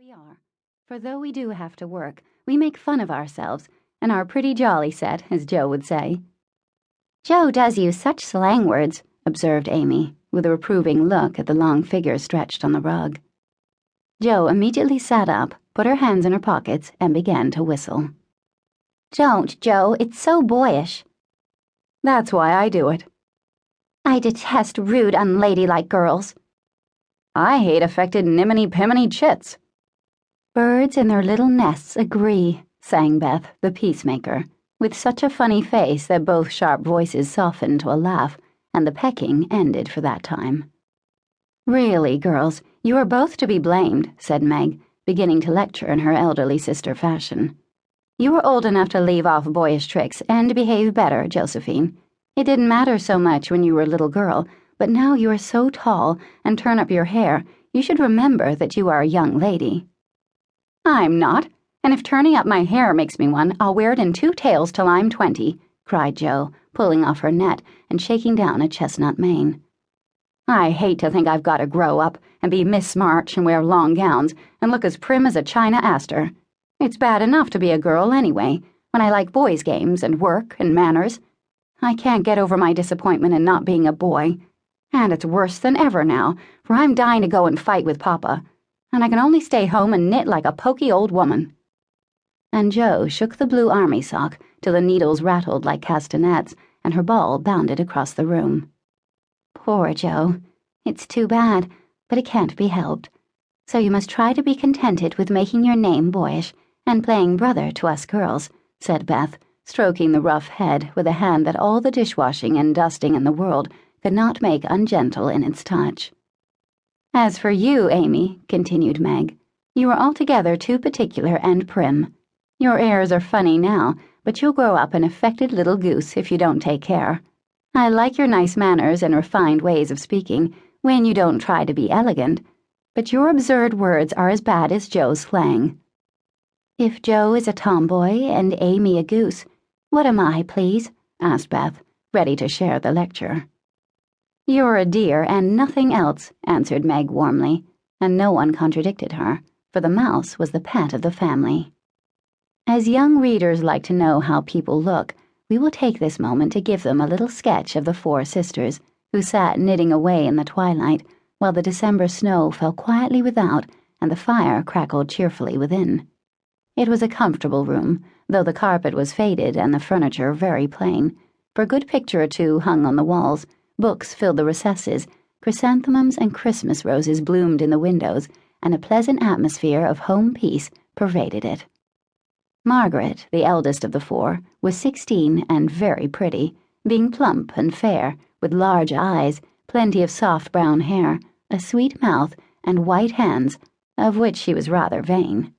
we are. For though we do have to work, we make fun of ourselves, and are pretty jolly set, as Joe would say. Joe does use such slang words, observed Amy, with a reproving look at the long figure stretched on the rug. Joe immediately sat up, put her hands in her pockets, and began to whistle. Don't, Joe, it's so boyish. That's why I do it. I detest rude, unladylike girls. I hate affected niminy-piminy chits. Birds in their little nests agree, sang Beth, the peacemaker, with such a funny face that both sharp voices softened to a laugh, and the pecking ended for that time. Really, girls, you are both to be blamed, said Meg, beginning to lecture in her elderly sister fashion. You were old enough to leave off boyish tricks and behave better, Josephine. It didn't matter so much when you were a little girl, but now you are so tall and turn up your hair, you should remember that you are a young lady. I'm not, and if turning up my hair makes me one, I'll wear it in 2 tails till I'm 20, cried Jo, pulling off her net and shaking down a chestnut mane. I hate to think I've got to grow up and be Miss March and wear long gowns and look as prim as a china aster. It's bad enough to be a girl anyway, when I like boys' games and work and manners. I can't get over my disappointment in not being a boy. And it's worse than ever now, for I'm dying to go and fight with Papa, and I can only stay home and knit like a poky old woman. And Jo shook the blue army sock till the needles rattled like castanets, and her ball bounded across the room. Poor Jo. It's too bad, but it can't be helped. So you must try to be contented with making your name boyish and playing brother to us girls, said Beth, stroking the rough head with a hand that all the dishwashing and dusting in the world could not make ungentle in its touch. As for you, Amy, continued Meg, you are altogether too particular and prim. Your airs are funny now, but you'll grow up an affected little goose if you don't take care. I like your nice manners and refined ways of speaking when you don't try to be elegant, but your absurd words are as bad as Joe's slang. If Joe is a tomboy and Amy a goose, what am I, please? Asked Beth, ready to share the lecture. You're a dear and nothing else, answered Meg warmly, and no one contradicted her, for the mouse was the pet of the family. As young readers like to know how people look, we will take this moment to give them a little sketch of the 4 sisters, who sat knitting away in the twilight, while the December snow fell quietly without and the fire crackled cheerfully within. It was a comfortable room, though the carpet was faded and the furniture very plain, for a good picture or 2 hung on the walls, books filled the recesses, chrysanthemums and Christmas roses bloomed in the windows, and a pleasant atmosphere of home peace pervaded it. Margaret, the eldest of the 4, was 16 and very pretty, being plump and fair, with large eyes, plenty of soft brown hair, a sweet mouth, and white hands, of which she was rather vain.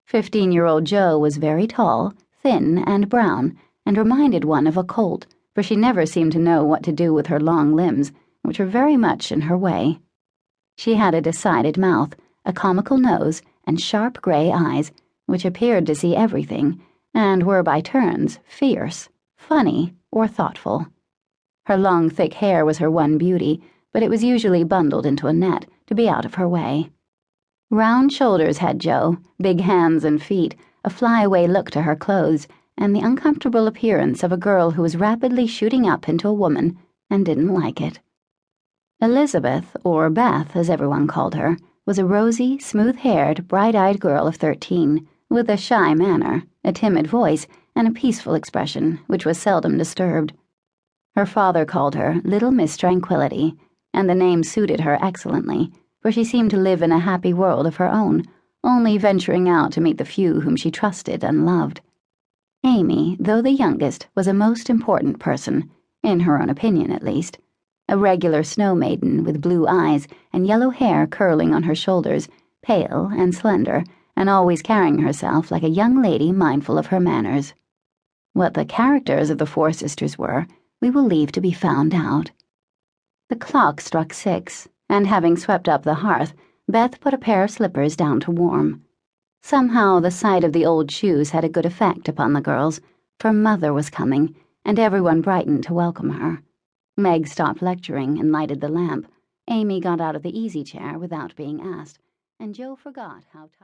15-year-old Jo was very tall, thin, and brown, and reminded one of a colt, for she never seemed to know what to do with her long limbs, which were very much in her way. She had a decided mouth, a comical nose, and sharp gray eyes, which appeared to see everything, and were by turns fierce, funny, or thoughtful. Her long, thick hair was her one beauty, but it was usually bundled into a net to be out of her way. Round shoulders had Jo, big hands and feet, a flyaway look to her clothes, and the uncomfortable appearance of a girl who was rapidly shooting up into a woman and didn't like it. Elizabeth, or Beth as everyone called her, was a rosy, smooth-haired, bright-eyed girl of 13, with a shy manner, a timid voice, and a peaceful expression which was seldom disturbed. Her father called her Little Miss Tranquility, and the name suited her excellently, for she seemed to live in a happy world of her own, only venturing out to meet the few whom she trusted and loved. Amy, though the youngest, was a most important person, in her own opinion at least, a regular snow maiden with blue eyes and yellow hair curling on her shoulders, pale and slender, and always carrying herself like a young lady mindful of her manners. What the characters of the 4 sisters were, we will leave to be found out. The clock struck 6, and having swept up the hearth, Beth put a pair of slippers down to warm. Somehow the sight of the old shoes had a good effect upon the girls, for Mother was coming, and everyone brightened to welcome her. Meg stopped lecturing and lighted the lamp. Amy got out of the easy chair without being asked, and Jo forgot how tired.